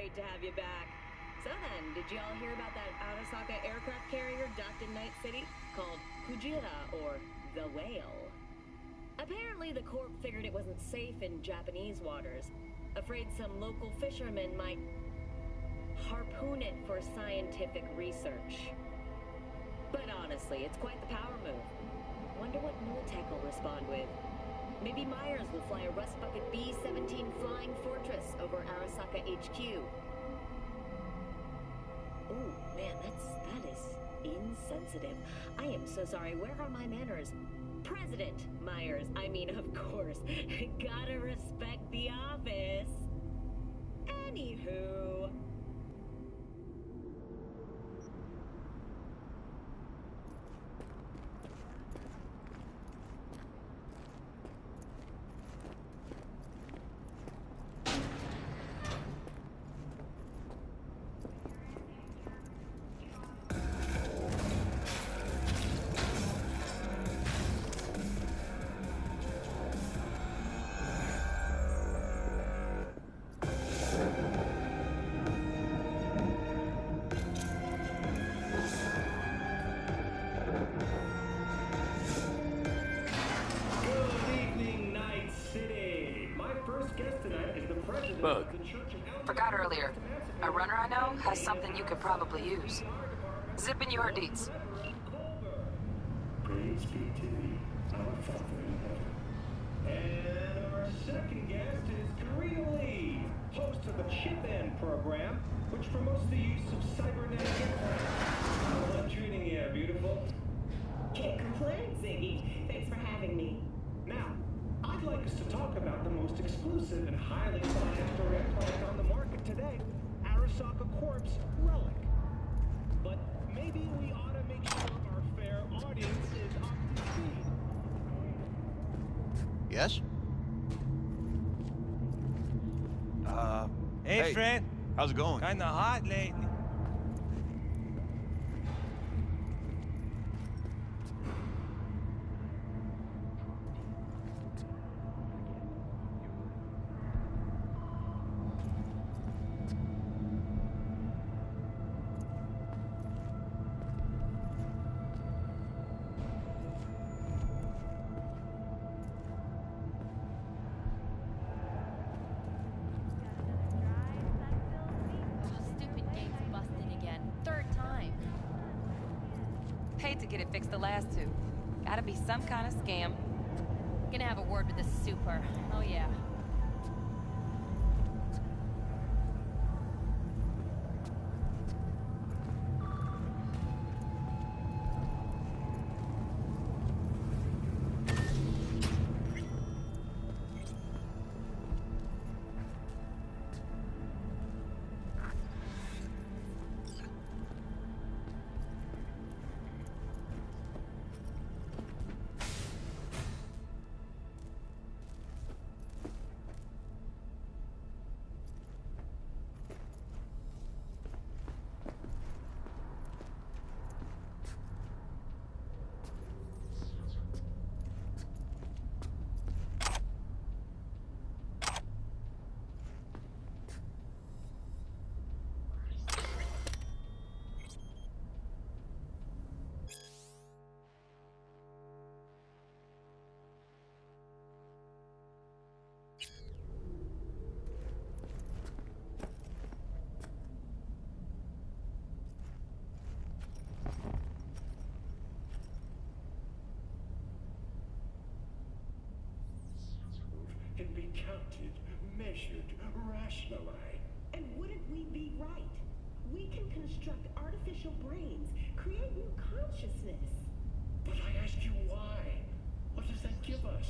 great to have you back. So then, did you all hear about that Arasaka aircraft carrier docked in Night City? Called Kujira, or the Whale. Apparently the Corp figured it wasn't safe in Japanese waters. Afraid some local fishermen might harpoon it for scientific research. But honestly, it's quite the power move. Wonder what Militech will respond with. Maybe Myers will fly a Rust Bucket B-17 Flying Fortress over Arasaka HQ. Oh, man, that is insensitive. I am so sorry. Where are my manners? President Myers. I mean, of course. Gotta respect the office. Anywho. Bug. Forgot earlier. A runner I know has something you could probably use. Zipping you her deets. Praise be to thee, our Father in heaven. And our second guest is Keanu Reeves, host of the Chip End program, which promotes the use of cybernetic implants. How I'm treating you, beautiful? Can't complain, Ziggy. Thanks for having me. Now, I'd like us to talk about the most exclusive and highly sought after implant on the market today, Arasaka Corp's Relic. But maybe we ought to make sure our fair audience is up to speed. Yes? Hey, friend. How's it going? Kinda hot lately. Hate to get it fixed the last two. Gotta be some kind of scam. Gonna have a word with the super. Oh yeah. Can be counted, measured, rationalized. And wouldn't we be right? We can construct artificial brains, create new consciousness. But I ask you why? What does that give us?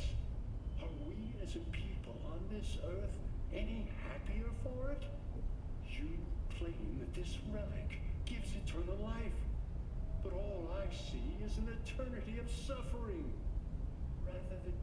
Are we as a people on this earth any happier for it? You claim that this relic gives eternal life. But all I see is an eternity of suffering, rather than...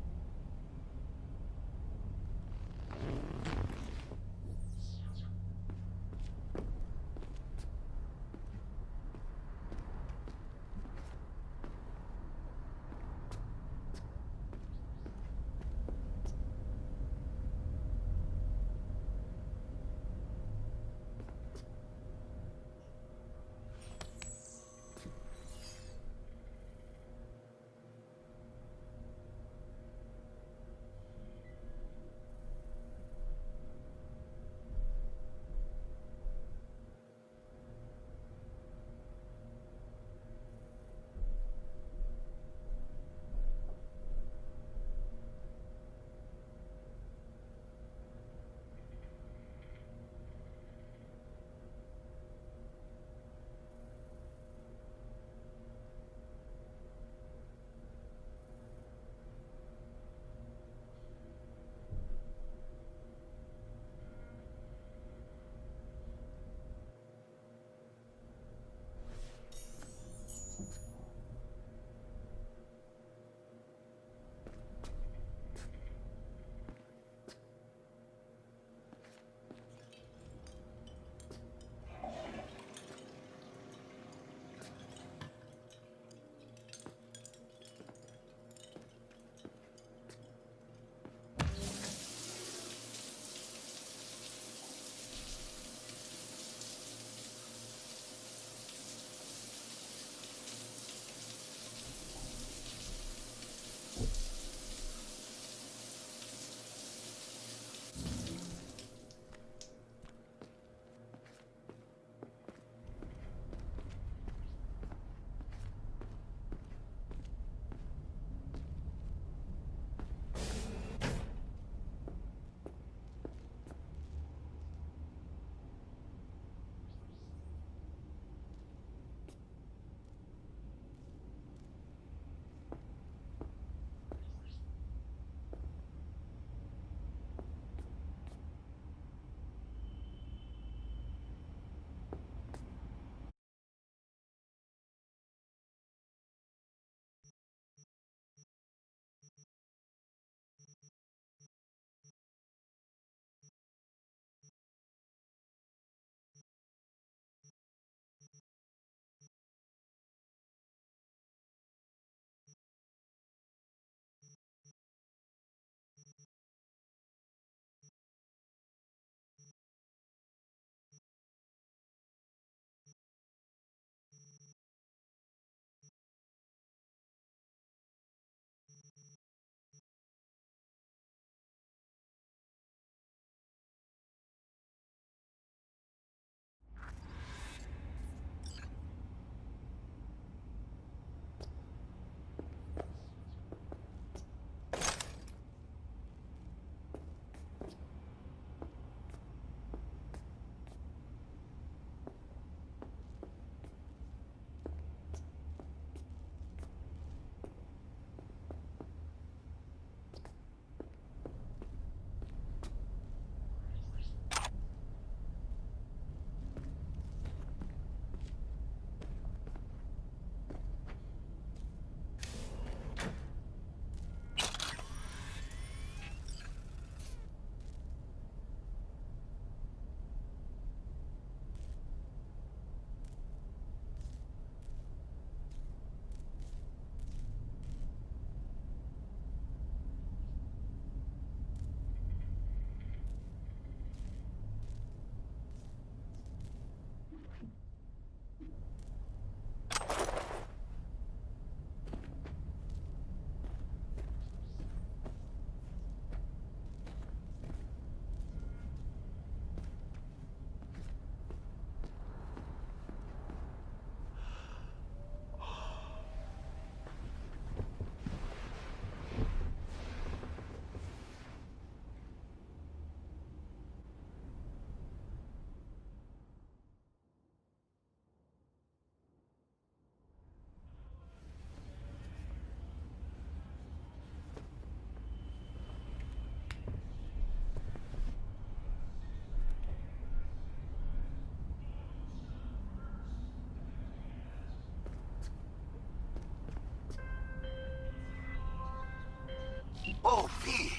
Whoa, V!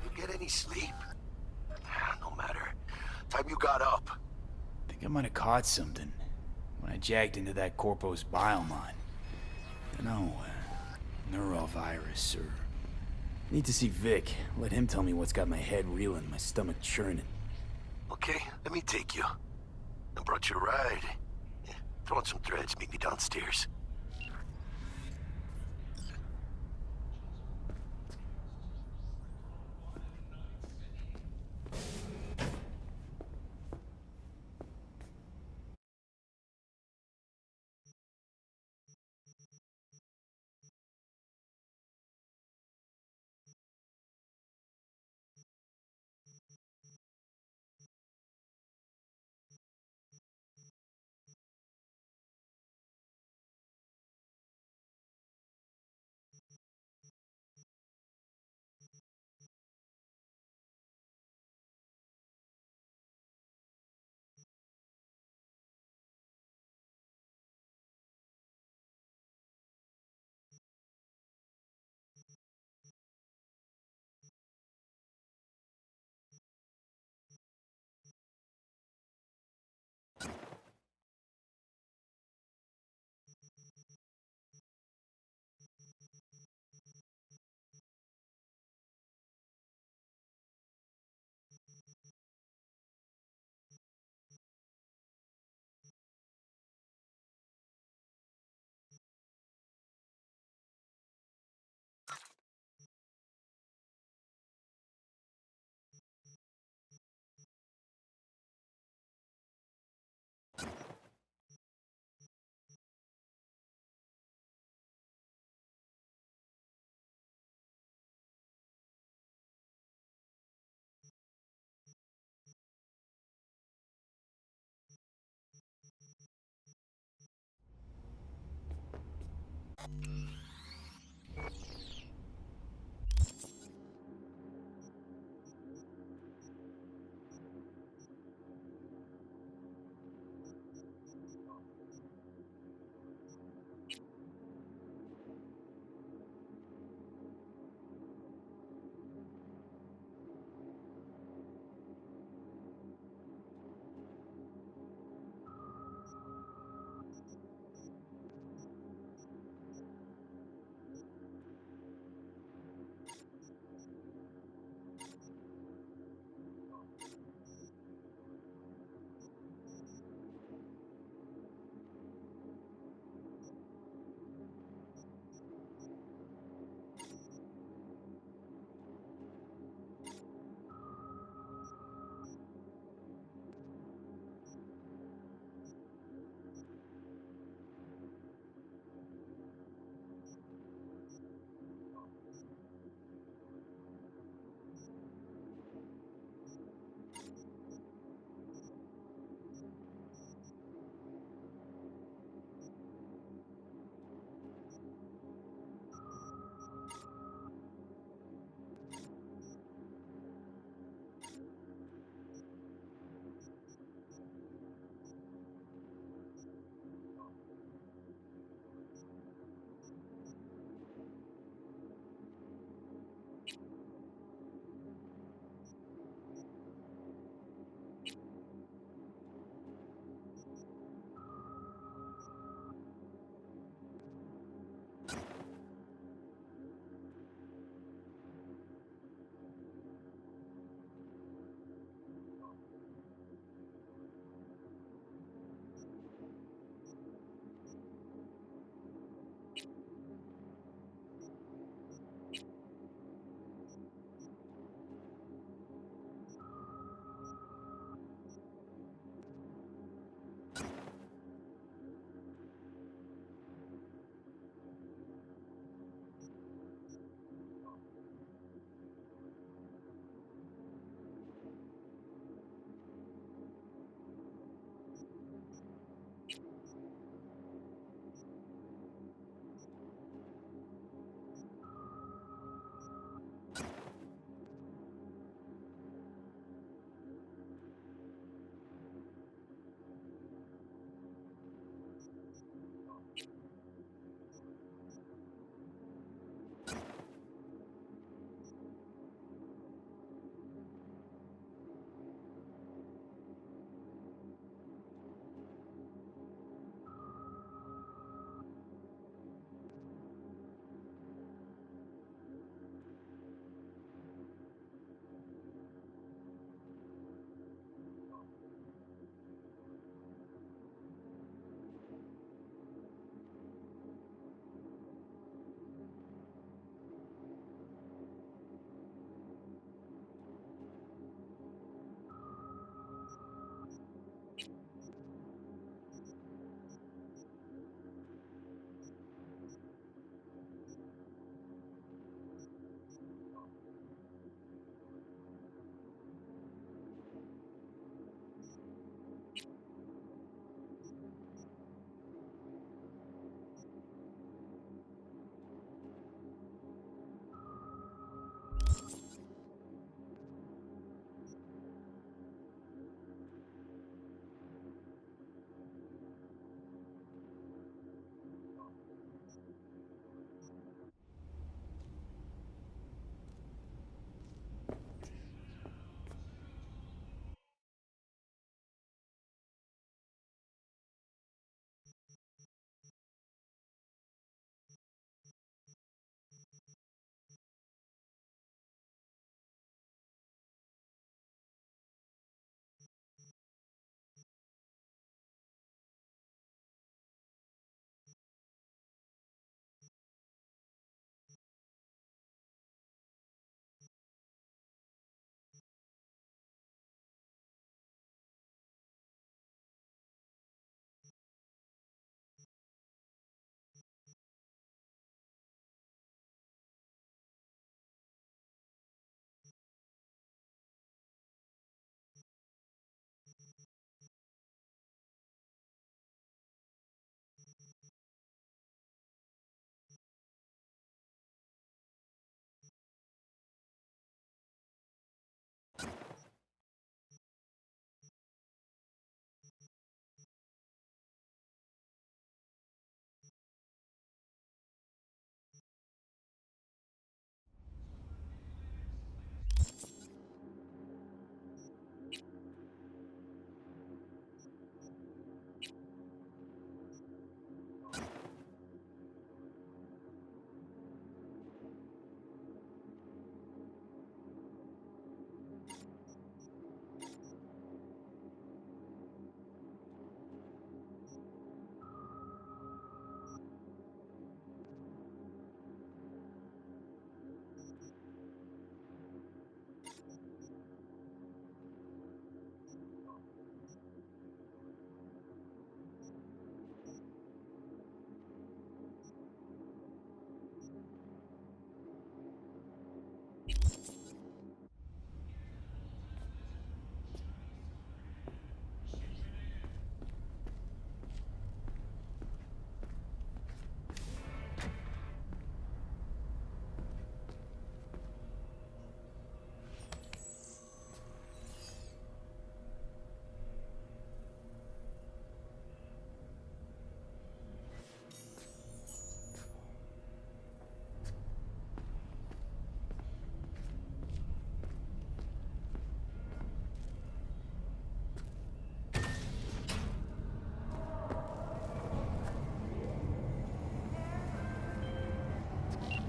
You get any sleep? No matter. Time you got up. Think I might have caught something when I jacked into that Corpo's biomon. Dunno, neurovirus or... Need to see Vic. Let him tell me what's got my head reeling, my stomach churning. Okay, let me take you. I brought you a ride. Yeah, throw on some threads, meet me downstairs.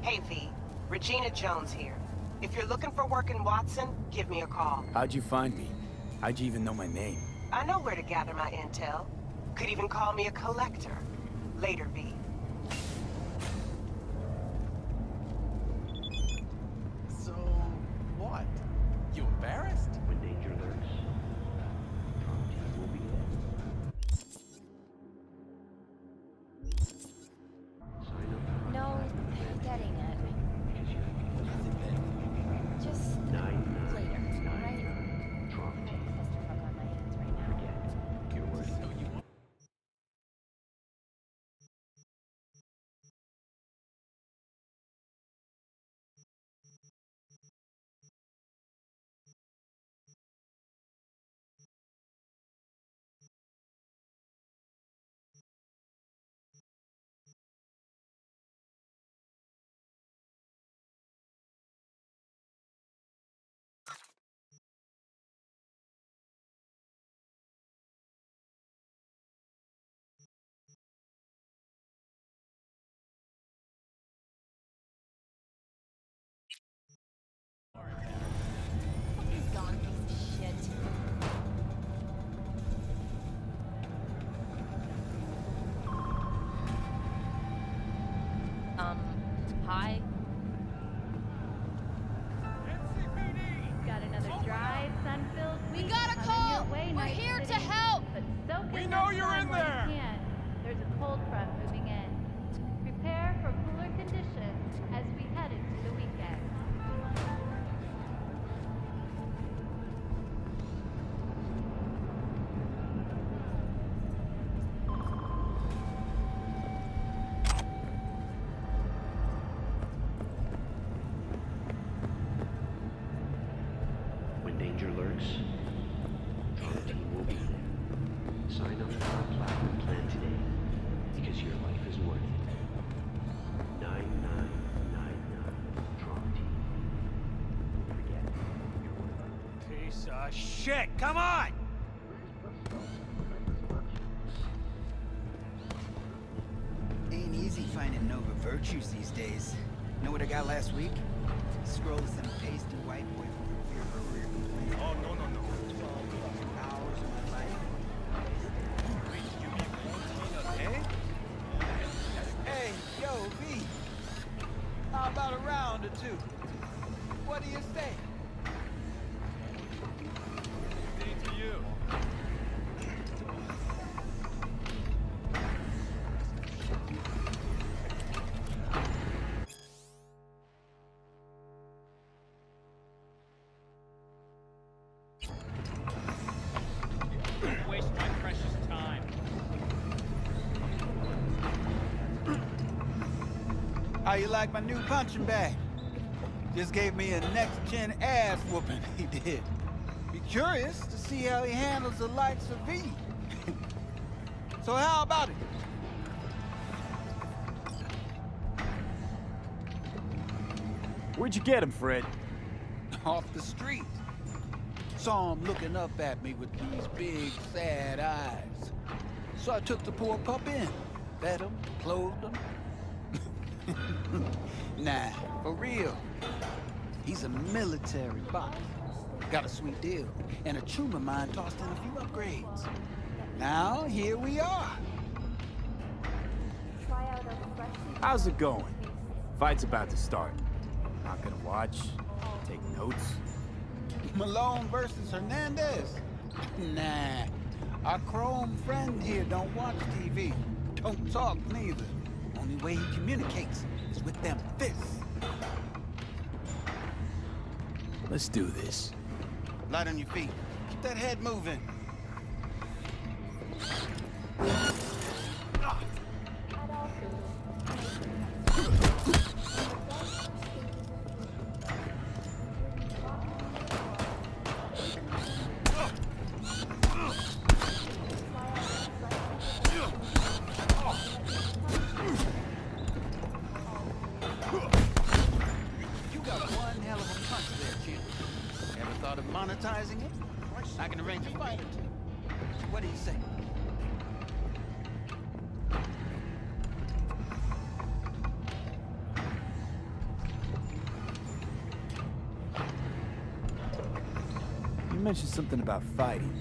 Hey, V. Regina Jones here. If you're looking for work in Watson, give me a call. How'd you find me? How'd you even know my name? I know where to gather my intel. Could even call me a collector. Later, V. So, what? You embarrassed? When danger lurks, will be sign up. No, getting it. Just later, alright? Clusterfuck on my hands right now. Your word. So you want... He's gone, piece of shit. Hi. Got another dry, sun-filled week. We got a on call! your way, We're Night here to City. help! But soak We in know the you're sun in while you there! can. There's a cold front moving in. Prepare for cooler conditions as we head into the weekend. When danger lurks, our team will be there. Sign up for our platinum plan today, because your life is worth it. 9999 Trump team. Don't forget, you're worth it. Piece of shit! Come on! Ain't easy finding Nova virtues these days. Know what I got last week? Scrolls and pasty white boy from your career. Oh, no. Hours of my life. Wait, you mean 14 a day? Hey, yo, V. How about a round or two? What do you say? Day to you. Don't waste my precious time. How you like my new punching bag? Just gave me a next-gen ass whooping, he did. Be curious to see how he handles the likes of V. So how about it? Where'd you get him, Fred? Off the street. Saw him looking up at me with these big, sad eyes. So I took the poor pup in. Fed him, clothed him. Nah, for real. He's a military boss. Got a sweet deal, and a chum of mine tossed in a few upgrades. Now, here we are. How's it going? Fight's about to start. Not gonna watch, take notes. Malone versus Hernandez? Nah. Our chrome friend here don't watch TV. Don't talk neither. Only way he communicates is with them fists. Let's do this. Light on your feet. Keep that head moving. You got one hell of a punch there, Jim. Ever thought of monetizing it? I can arrange a fight or two. What do you say? You mentioned something about fighting.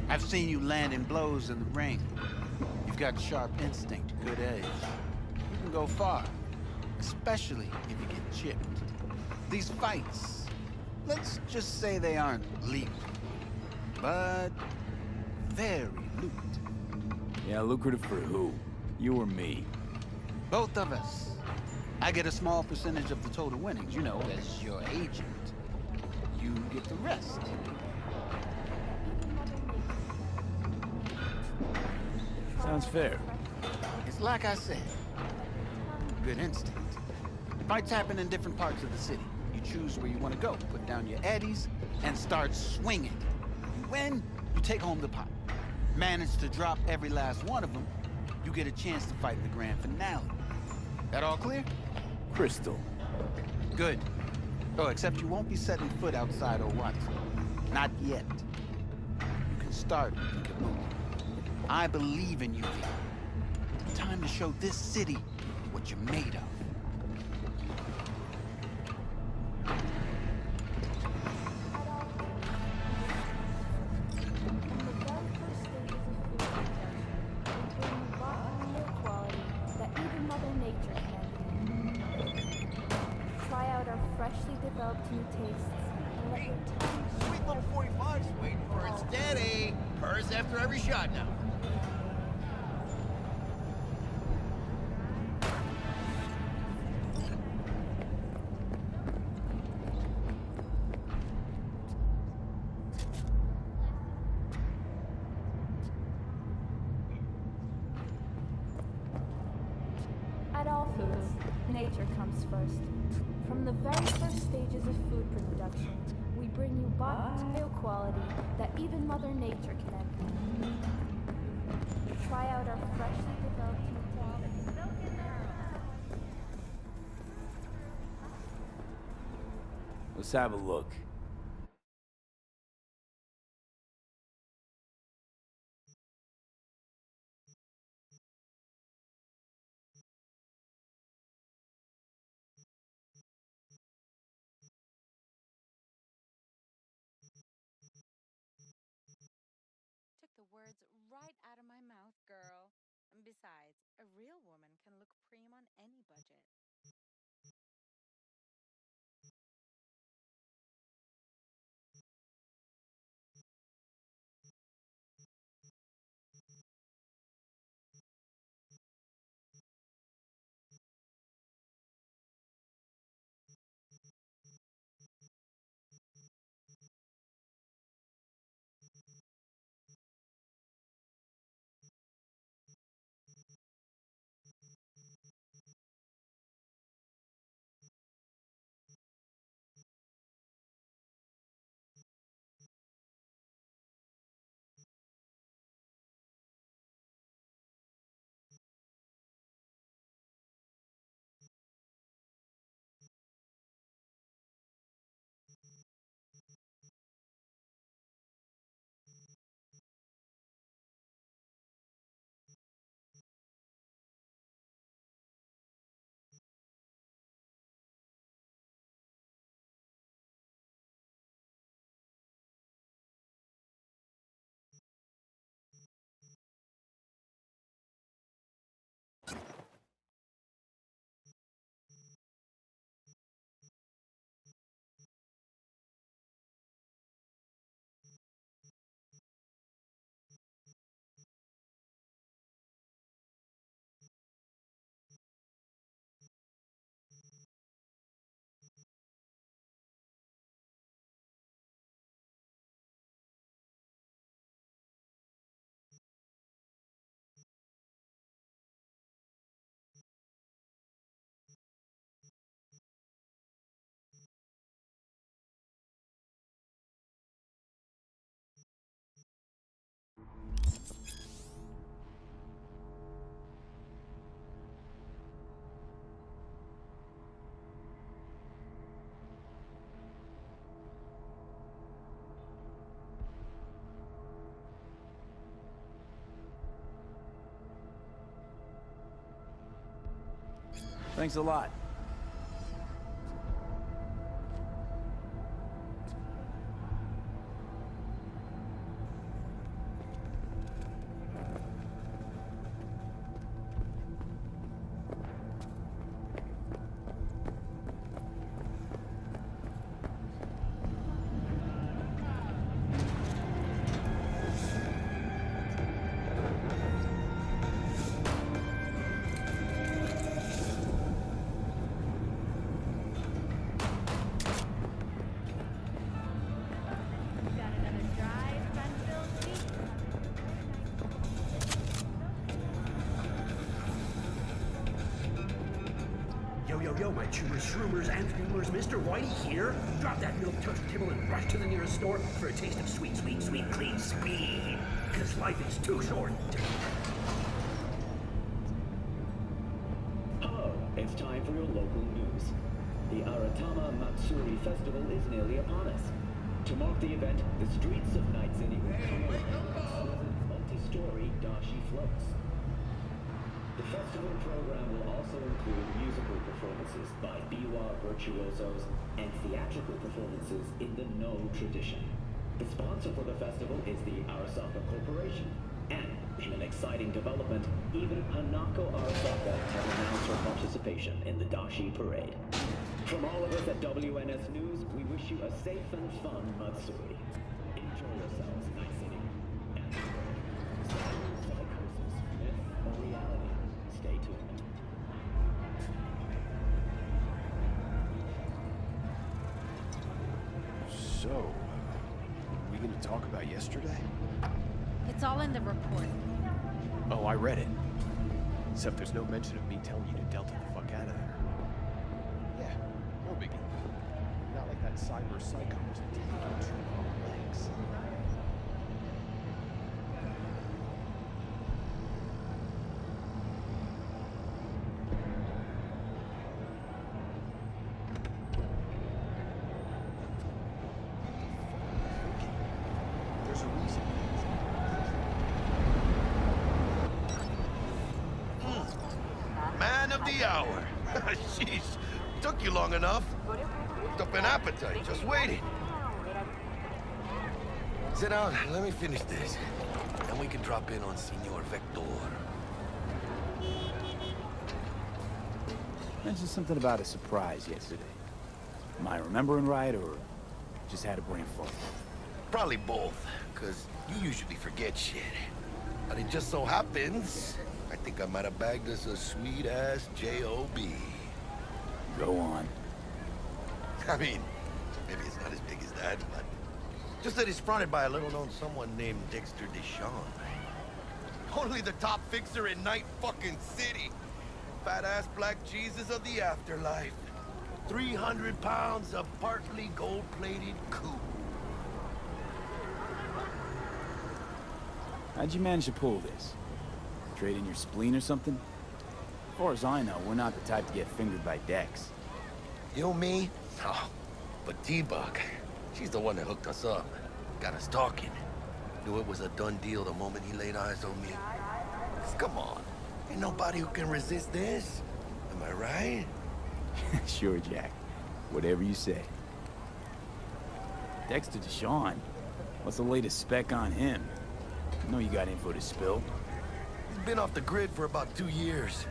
I've seen you landing blows in the ring. You've got sharp instinct, good edge. You can go far, especially if you get chipped. These fights, let's just say they aren't lethal, but very lucrative. Yeah, lucrative for who? You or me? Both of us. I get a small percentage of the total winnings, you know, as your agent. You get the rest. Sounds fair. It's like I said, good instinct. Fights happen in different parts of the city. You choose where you want to go, put down your eddies, and start swinging. You win, you take home the pot. Manage to drop every last one of them, you get a chance to fight in the grand finale. That all clear? Crystal. Good. Oh, except you won't be setting foot outside Owatsu. Not yet. You can start in Kabuki. I believe in you, V. Time to show this city what you're made of. Try out our freshly developed new tastes and let your tongue Sweet little 45's waiting for its daddy. Purrs after every shot now. At all foods, nature comes first. From the very first stages of food production, we bring you bioquality that even Mother Nature can envy. Try out our freshly developed Let's have a look. Took the words right out of my mouth, girl. And besides, a real woman can look preem on any budget. Thanks a lot. Yo, my chewers, shroomers, and fumers, Mr. Whitey here. Drop that milk toast kibble and rush to the nearest store for a taste of sweet, sweet, sweet, clean speed. Because life is too short. Hello, it's time for your local news. The Aratama Matsuri Festival is nearly upon us. To mark the event, the streets of Night City will come alive with multi-story dashi floats. The festival program will also include musical performances by biwa virtuosos and theatrical performances in the No tradition. The sponsor for the festival is the Arasaka Corporation. And, in an exciting development, even Hanako Arasaka has announced her participation in the Dashi Parade. From all of us at WNS News, we wish you a safe and fun Matsuri. Enjoy yourselves, Night City. And psychosis, myth, or reality? Stay tuned. So, are we gonna talk about yesterday? It's all in the report. Oh, I read it. Except there's no mention of me telling you to Delta the fuck out of there. Yeah, no biggie. Not like that cyber psycho was taking on two legs. There's a reason. Man of the hour. Jeez, took you long enough. Worked up an appetite, just waiting. Sit down, let me finish this. Then we can drop in on Senor Vector. Mentioned something about a surprise yesterday. Am I remembering right, or just had a brain fart? Probably both, because you usually forget shit. But it just so happens, I think I might have bagged us a sweet-ass J.O.B. Go on. I mean, maybe it's not as big as that, but just that it's fronted by a little-known someone named Dexter Deshawn. Only the top fixer in Night fucking City. Fat-ass black Jesus of the afterlife. 300 pounds of partly gold-plated coup. How'd you manage to pull this? Trade in your spleen or something? As far as I know, we're not the type to get fingered by Dex. You, me? No. But T-Bug, she's the one that hooked us up. Got us talking. Knew it was a done deal the moment he laid eyes on me. 'Cause come on, ain't nobody who can resist this. Am I right? Sure, Jack. Whatever you say. Dexter Deshawn? What's the latest spec on him? I know you got info to spill. He's been off the grid for about 2 years.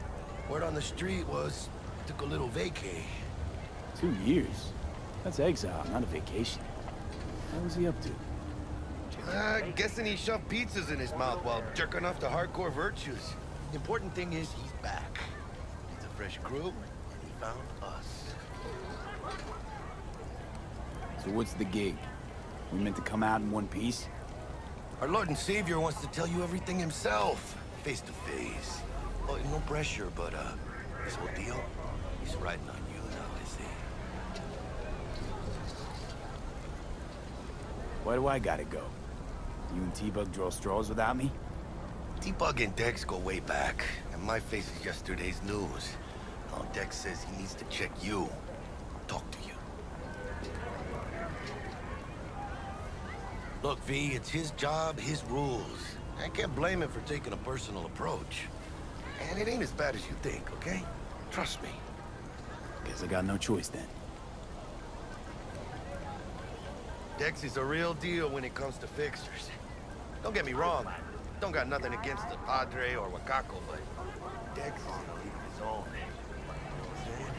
Word on the street was, took a little vacay. 2 years? That's exile, not a vacation. What was he up to? Guessing he shoved pizzas in his mouth while jerking off to hardcore virtues. The important thing is he's back. He's a fresh crew, and he found us. So what's the gig? We meant to come out in one piece? Our Lord and Savior wants to tell you everything himself, face to face. Oh, no pressure, but this whole deal, he's riding on you now, I see. Why do I gotta go? You and T-Bug draw straws without me? T-Bug and Dex go way back, and my face is yesterday's news. Now Dex says he needs to check you, talk to you. Look, V, it's his job, his rules. I can't blame him for taking a personal approach. And it ain't as bad as you think, okay? Trust me. Guess I got no choice then. Dex is a real deal when it comes to fixers. Don't get me wrong, don't got nothing against the Padre or Wakako, but Dex is in a league of his own. You know what I'm saying?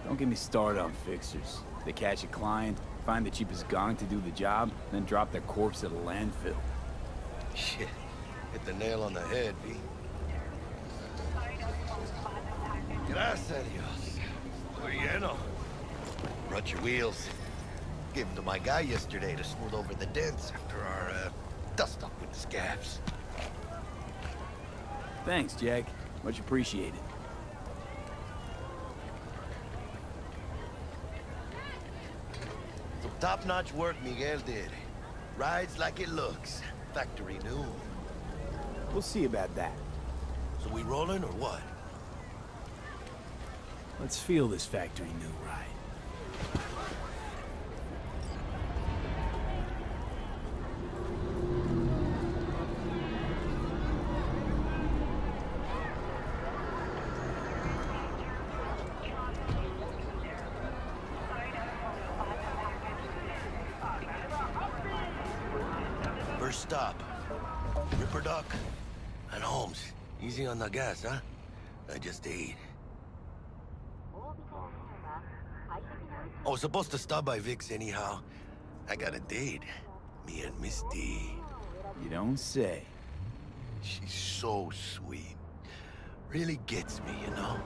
Don't get me started on fixers. They catch a client, find the cheapest gong to do the job, then drop their corpse at a landfill. Shit, hit the nail on the head, V. Gracias, Dios. Muy lleno. Brought your wheels. Gave them to my guy yesterday to smooth over the dents after our, dust-up with the scabs. Thanks, Jack. Much appreciated. Some top-notch work Miguel did. Rides like it looks. Factory new. We'll see about that. So we rolling or what? Let's feel this factory new ride. First stop. Ripper Duck and Holmes. Easy on the gas, huh? I just ate. I was supposed to stop by Vic's anyhow. I got a date. Me and Misty. You don't say. She's so sweet. Really gets me, you know?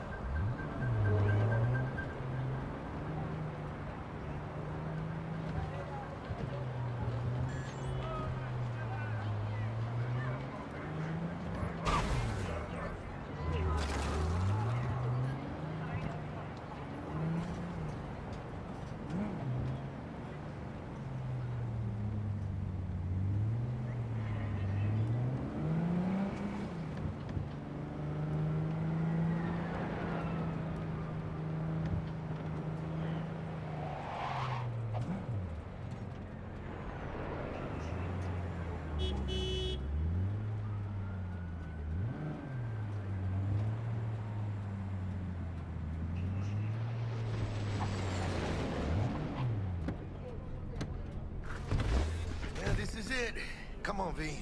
Come on, V.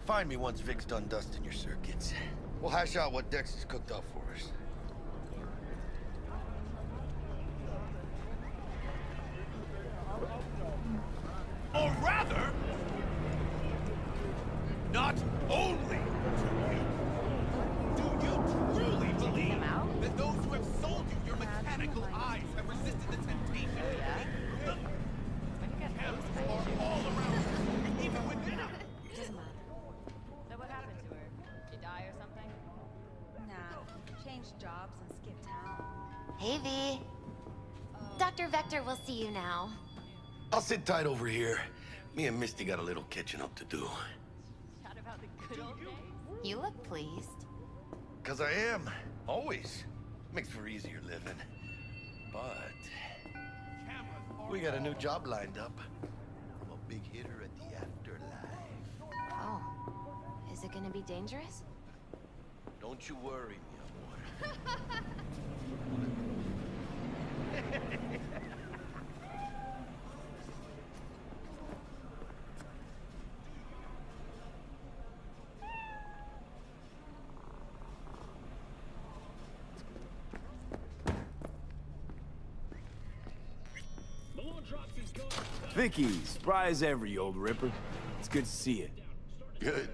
Find me once Vic's done dusting your circuits. We'll hash out what Dex has cooked up for us. Or rather, not only do you truly believe that those who have sold you your mechanical eyes have resisted the temptation to think through them? Cameras are all around you, even within them. Doesn't matter. So what happened to her? She die or something? Nah. Changed jobs and skipped town. Hey, V. Dr. Vector will see you now. I'll sit tight over here. Me and Misty got a little catching up to do. Chat about the good old days? You look pleased. 'Cause I am. Always. Makes for easier living. But we got a new job lined up. I'm a big hitter at the afterlife. Oh. Is it gonna be dangerous? Don't you worry, mi amor. Vicky, spry as ever, you old ripper. It's good to see you. Good.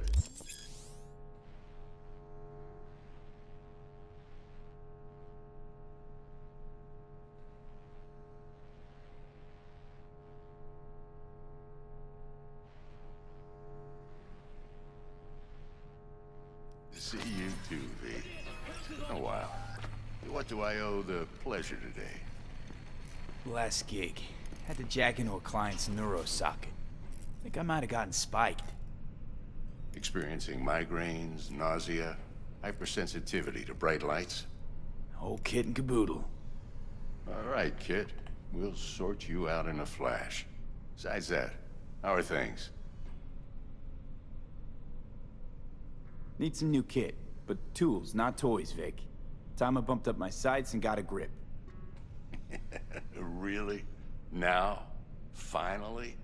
See you too, V. Oh, wow. What do I owe the pleasure today? Last gig. Had to jack into a client's neuro socket. Think I might have gotten spiked. Experiencing migraines, nausea, hypersensitivity to bright lights? Whole kit and caboodle. All right, kid. We'll sort you out in a flash. Besides that, how are things? Need some new kit, but tools, not toys, Vic. Time I bumped up my sights and got a grip. Really? Now? Finally?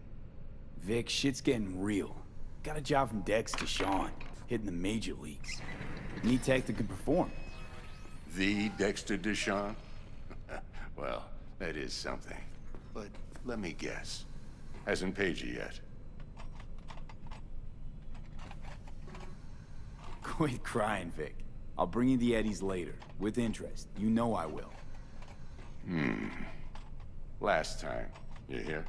Vic, shit's getting real. Got a job from Dex to Sean, hitting the major leagues. Need tech that can perform. The Dexter Deshawn? Well, that is something. But let me guess. Hasn't paid you yet. Quit crying, Vic. I'll bring you the eddies later, with interest. You know I will. Last time. You hear?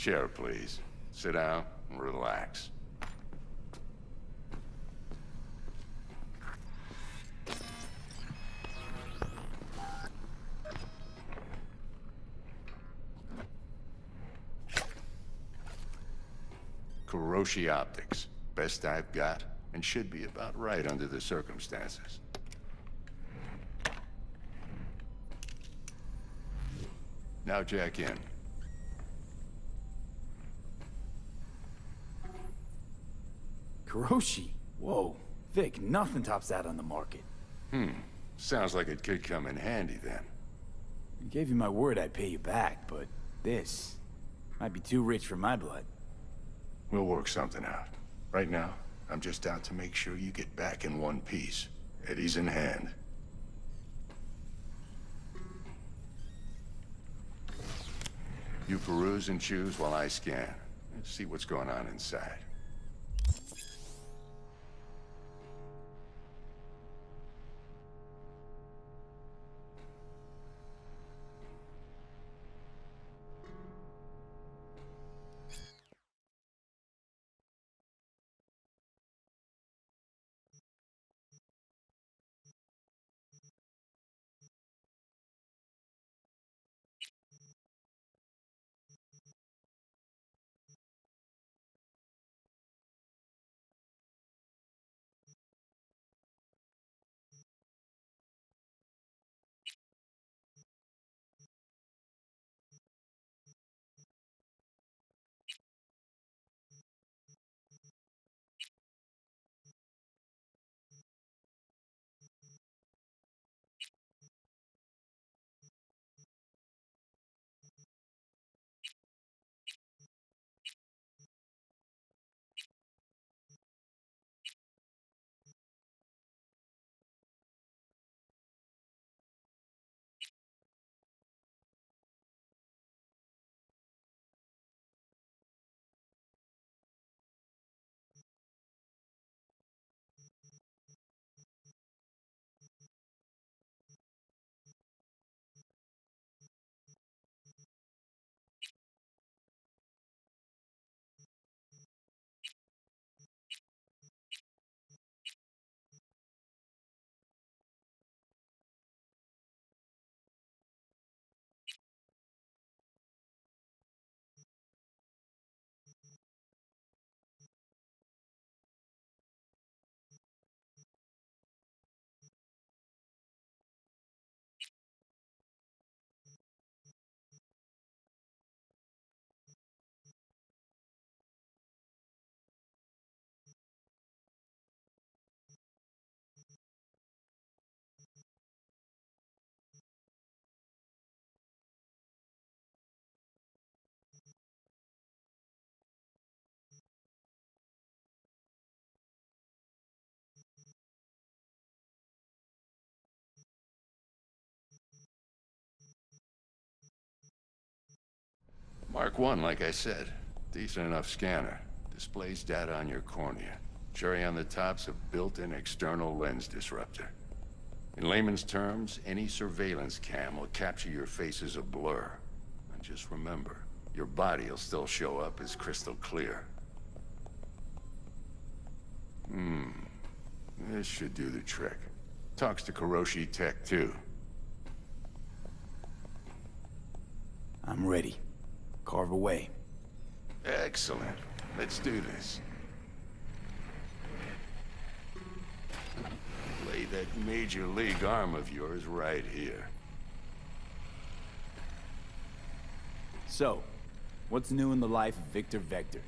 Chair, please. Sit down and relax. Kuroshi Optics. Best I've got, and should be about right under the circumstances. Now jack in. Kuroshi? Whoa. Vic, nothing tops that on the market. Sounds like it could come in handy then. I gave you my word I'd pay you back, but this might be too rich for my blood. We'll work something out. Right now, I'm just out to make sure you get back in one piece. Eddie's in hand. You peruse and choose while I scan. Let's see what's going on inside. Mark 1, like I said. Decent enough scanner. Displays data on your cornea. Cherry on the top's a built-in external lens disruptor. In layman's terms, any surveillance cam will capture your face as a blur. And just remember, your body will still show up as crystal clear. This should do the trick. Talks to Kuroshi Tech, too. I'm ready. Carve away. Excellent. Let's do this. Lay that major league arm of yours right here. So, what's new in the life of Victor Vector?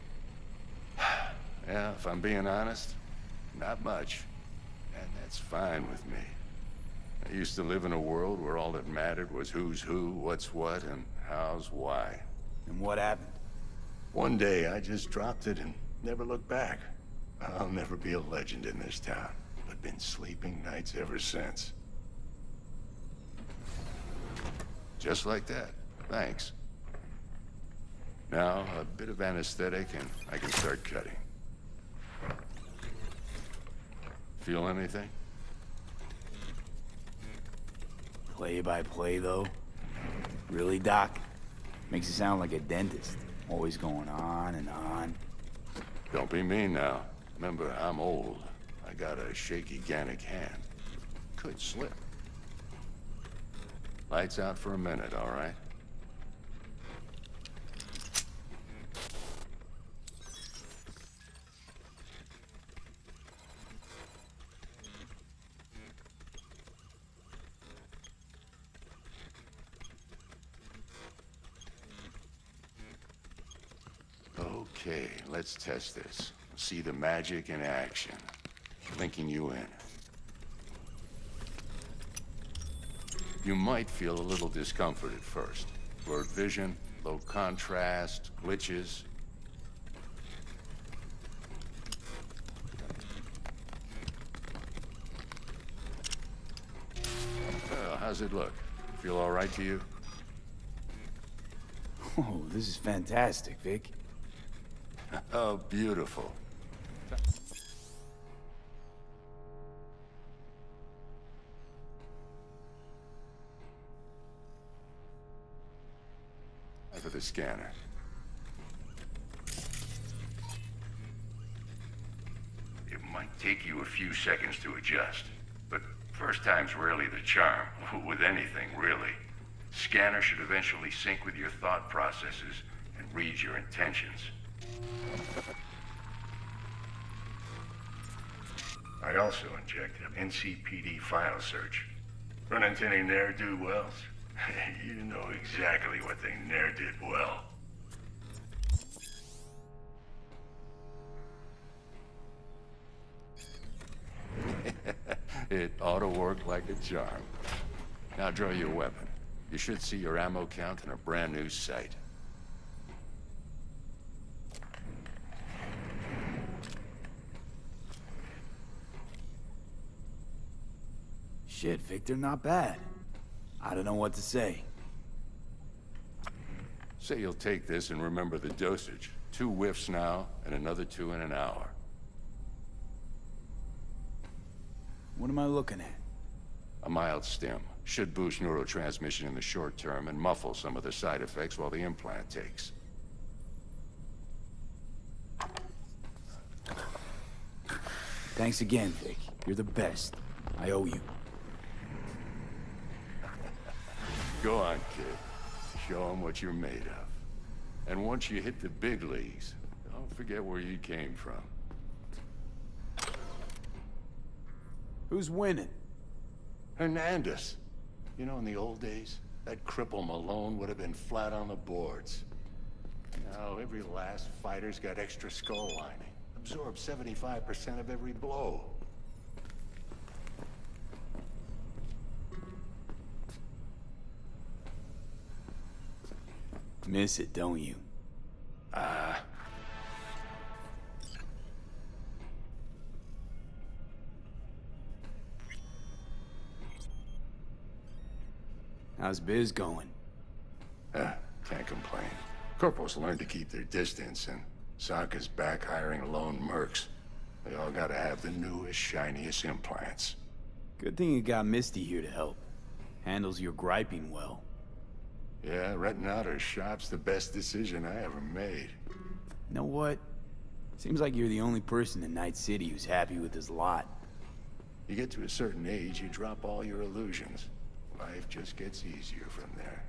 Yeah, if I'm being honest, not much. And that's fine with me. I used to live in a world where all that mattered was who's who, what's what, and how's why. And what happened? One day, I just dropped it and never looked back. I'll never be a legend in this town, but been sleeping nights ever since. Just like that. Thanks. Now, a bit of anesthetic and I can start cutting. Feel anything? Play by play, though? Really, Doc? Makes you sound like a dentist. Always going on and on. Don't be mean now. Remember, I'm old. I got a shaky Gannic hand. Could slip. Lights out for a minute, all right? Okay, let's test this. See the magic in action. Linking you in. You might feel a little discomfort at first. Blurred vision, low contrast, glitches. How's it look? Feel all right to you? Oh, this is fantastic, Vic. Oh, beautiful. For the scanner. It might take you a few seconds to adjust, but first time's rarely the charm, with anything, really. Scanner should eventually sync with your thought processes and read your intentions. I also inject an NCPD file search. Run into any ne'er-do-wells? You know exactly what they ne'er did well. It ought to work like a charm. Now draw your weapon. You should see your ammo count in a brand new sight. Shit, Victor, not bad. I don't know what to say. Say you'll take this and remember the dosage. 2 whiffs now, and another 2 in an hour. What am I looking at? A mild stim. Should boost neurotransmission in the short term and muffle some of the side effects while the implant takes. Thanks again, Vic. You're the best. I owe you. Go on, kid. Show them what you're made of. And once you hit the big leagues, don't forget where you came from. Who's winning? Hernandez. You know, in the old days, that cripple Malone would have been flat on the boards. Now, every last fighter's got extra skull lining. Absorbs 75% of every blow. Miss it, don't you? How's biz going? Can't complain. Corporals learn to keep their distance, and Sokka's back hiring lone mercs. They all gotta have the newest, shiniest implants. Good thing you got Misty here to help. Handles your griping well. Yeah, renting out her shop's the best decision I ever made. You know what? Seems like you're the only person in Night City who's happy with his lot. You get to a certain age, you drop all your illusions. Life just gets easier from there.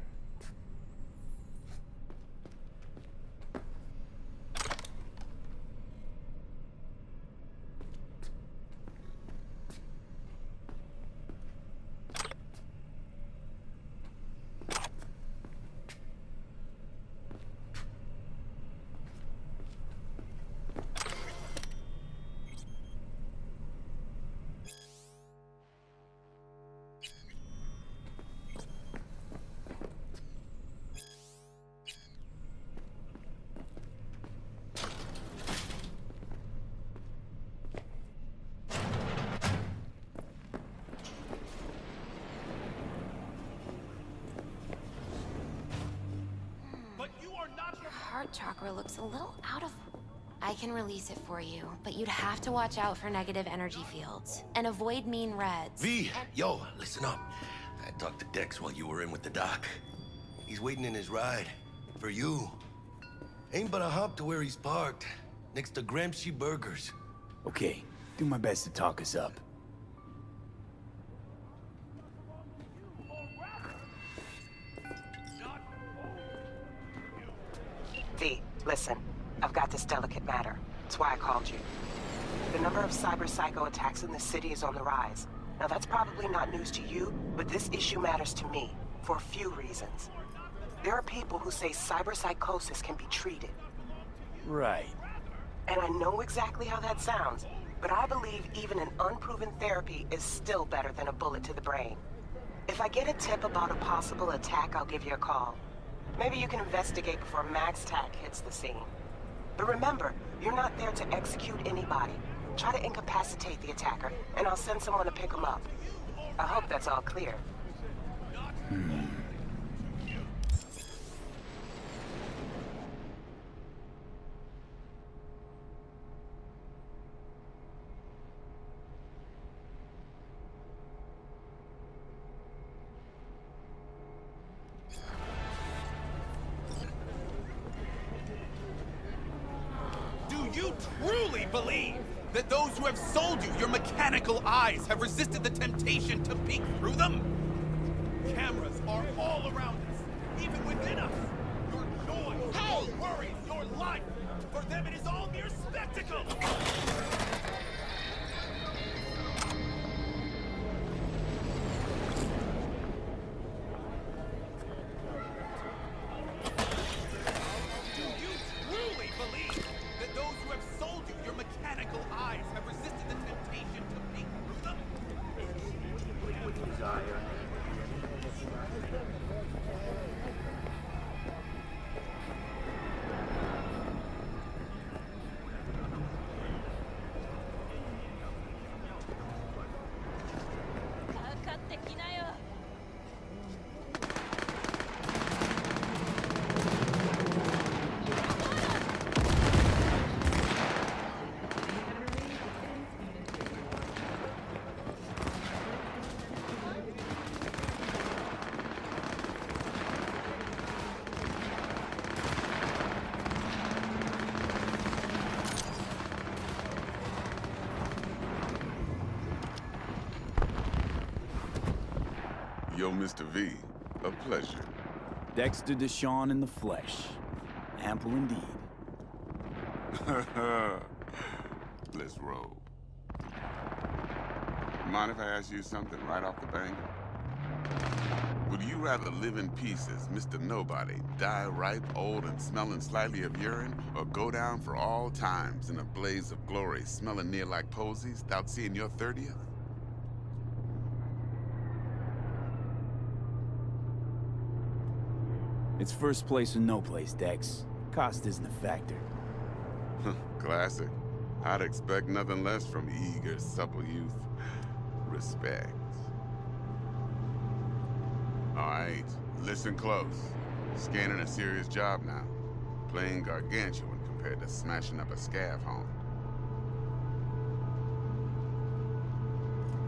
Heart chakra looks a little out of... I can release it for you, but you'd have to watch out for negative energy fields and avoid mean reds. V, yo, listen up. I talked to Dex while you were in with the doc. He's waiting in his ride. For you. Ain't but a hop to where he's parked, next to Gramsci Burgers. Okay, do my best to talk us up. V, listen. I've got this delicate matter. That's why I called you. The number of cyber-psycho attacks in the city is on the rise. Now that's probably not news to you, but this issue matters to me, for a few reasons. There are people who say cyberpsychosis can be treated. Right. And I know exactly how that sounds, but I believe even an unproven therapy is still better than a bullet to the brain. If I get a tip about a possible attack, I'll give you a call. Maybe you can investigate before Max Tack hits the scene. But remember, you're not there to execute anybody. Try to incapacitate the attacker, and I'll send someone to pick him up. I hope that's all clear. Do you truly believe that those who have sold you your mechanical eyes have resisted the temptation to peek through them? Cameras are all around us, even within us. Your joy, your worries, your life, for them it is all mere spectacle. Do you truly believe that those who have sold you your mechanical eyes have resisted the temptation to peek through them? Yo, Mr. V, a pleasure. Dexter Deshawn in the flesh. Ample indeed. Let's roll. Mind if I ask you something right off the bank? Would you rather live in peace as Mr. Nobody, die ripe, old, and smelling slightly of urine, or go down for all times in a blaze of glory, smelling near like posies, without seeing your 30th? It's first place or no place, Dex. Cost isn't a factor. Classic. I'd expect nothing less from eager, supple youth. Respect. All right, listen close. Scanning a serious job now. Playing gargantuan compared to smashing up a scav home.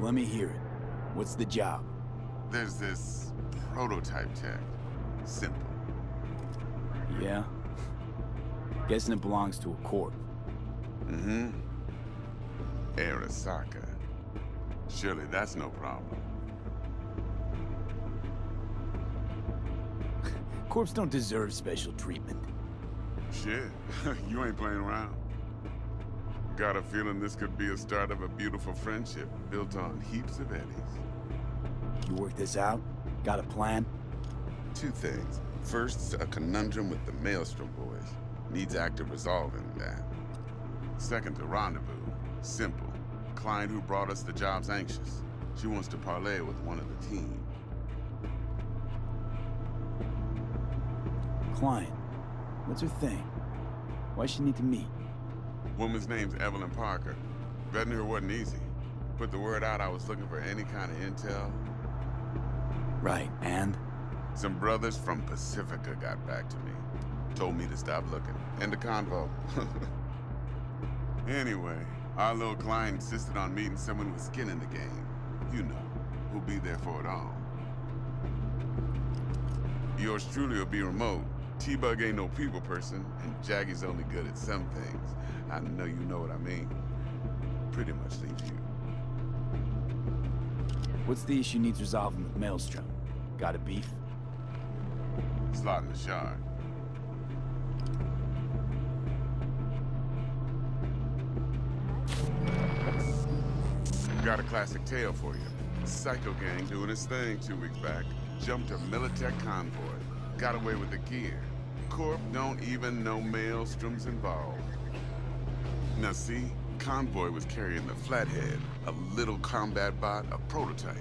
Let me hear it. What's the job? There's this prototype tech. Simple. Yeah? Guessing it belongs to a corp. Mm-hmm. Arasaka. Surely that's no problem. Corps don't deserve special treatment. Shit, you ain't playing around. Got a feeling this could be a start of a beautiful friendship built on heaps of eddies. You work this out? Got a plan? Two things. First, a conundrum with the Maelstrom boys. Needs active resolving that. Second, a rendezvous. Simple. Client who brought us the job's anxious. She wants to parlay with one of the team. Client. What's her thing? Why she need to meet? Woman's name's Evelyn Parker. Vetting her wasn't easy. Put the word out I was looking for any kind of intel. Right, and? Some brothers from Pacifica got back to me. Told me to stop looking. End of convo. Anyway, our little client insisted on meeting someone with skin in the game. You know, who'll be there for it all. Yours truly will be remote, T-Bug ain't no people person, and Jaggy's only good at some things. I know you know what I mean. Pretty much leaves you. What's the issue needs resolving with Maelstrom? Got a beef? Slot in the shard. Got a classic tale for you. Psycho gang doing his thing 2 weeks back. Jumped a Militech convoy. Got away with the gear. Corp don't even know Maelstrom's involved. Now see, convoy was carrying the Flathead, a little combat bot, a prototype.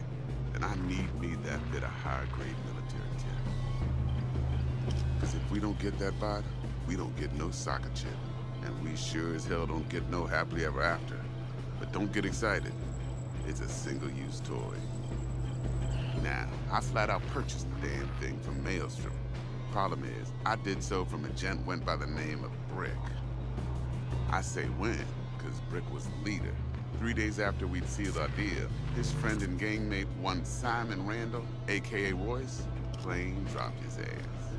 And I need me that bit of high-grade military tech. Because if we don't get that bot, we don't get no soccer chip. And we sure as hell don't get no happily ever after. But don't get excited. It's a single-use toy. Now, I flat out purchased the damn thing from Maelstrom. Problem is, I did so from a gent went by the name of Brick. I say when, because Brick was the leader. 3 days after we'd sealed our deal, his friend and gangmate, one Simon Randall, aka Royce, plain dropped his ass.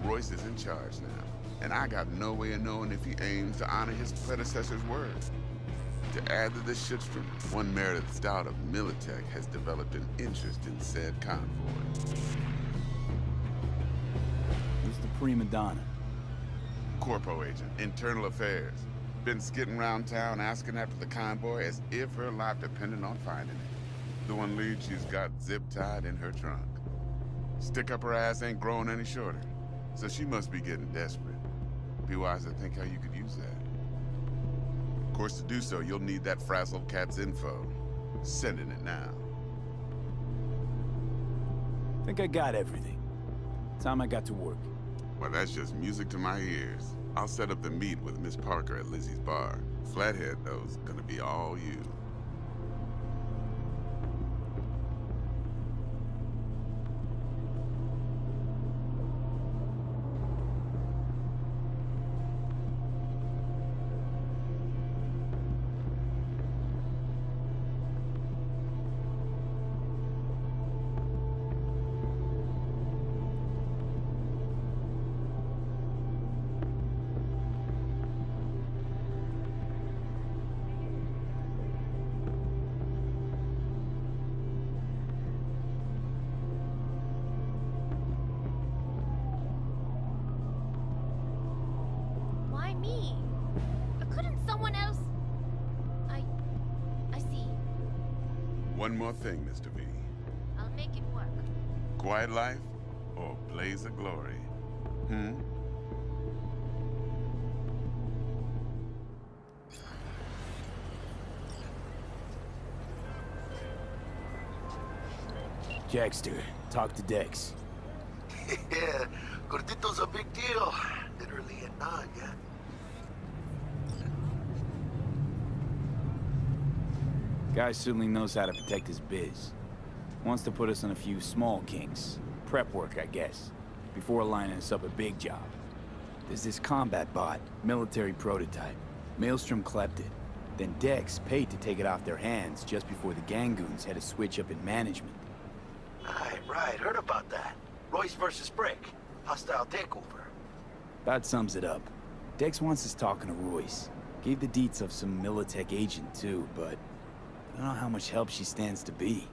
Royce is in charge now, and I got no way of knowing if he aims to honor his predecessor's word. To add to this shitstorm, one Meredith Stout of Militech has developed an interest in said convoy. Who's the prima donna? Corpo agent, internal affairs. Been skidding around town asking after the convoy as if her life depended on finding it. The one lead she's got zip-tied in her trunk. Stick up her ass ain't growing any shorter, so she must be getting desperate. Be wise to think how you could use that. Of course, to do so, you'll need that frazzled cat's info. Sending it now. Think I got everything. Time I got to work. Well, that's just music to my ears. I'll set up the meet with Miss Parker at Lizzie's bar. Flathead, though, is gonna be all you. Why me? Couldn't someone else? I see. One more thing, Mr. V. I'll make it work. Quiet life or blaze of glory? Jackster, talk to Dex. Yeah, Gordito's a big deal. Literally and not, yeah. Guy certainly knows how to protect his biz. Wants to put us on a few small kinks. Prep work, I guess. Before lining us up a big job. There's this combat bot, military prototype. Maelstrom clept it. Then Dex paid to take it off their hands just before the Gangoons had a switch up in management. Right, heard about that. Royce versus Brick. Hostile takeover. That sums it up. Dex wants us talking to Royce. Gave the deets of some Militech agent too, but I don't know how much help she stands to be.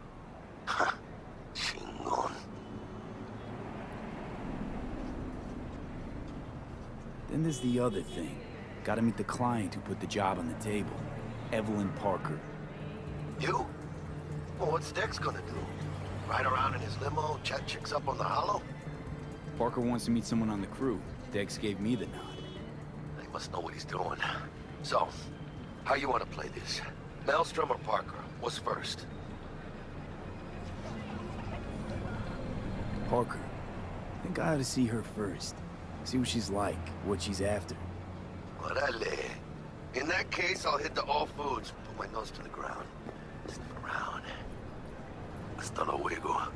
Chingon. Then there's the other thing. Gotta meet the client who put the job on the table. Evelyn Parker. You? Well, what's Dex gonna do? Ride around in his limo, chat chicks up on the hollow? Parker wants to meet someone on the crew. Dex gave me the nod. He must know what he's doing. So, how you want to play this? Maelstrom or Parker? What's first? Parker. I think I ought to see her first. See what she's like, what she's after. Orale. In that case, I'll hit the all foods, put my nose to the ground. Sniff around. Hasta luego.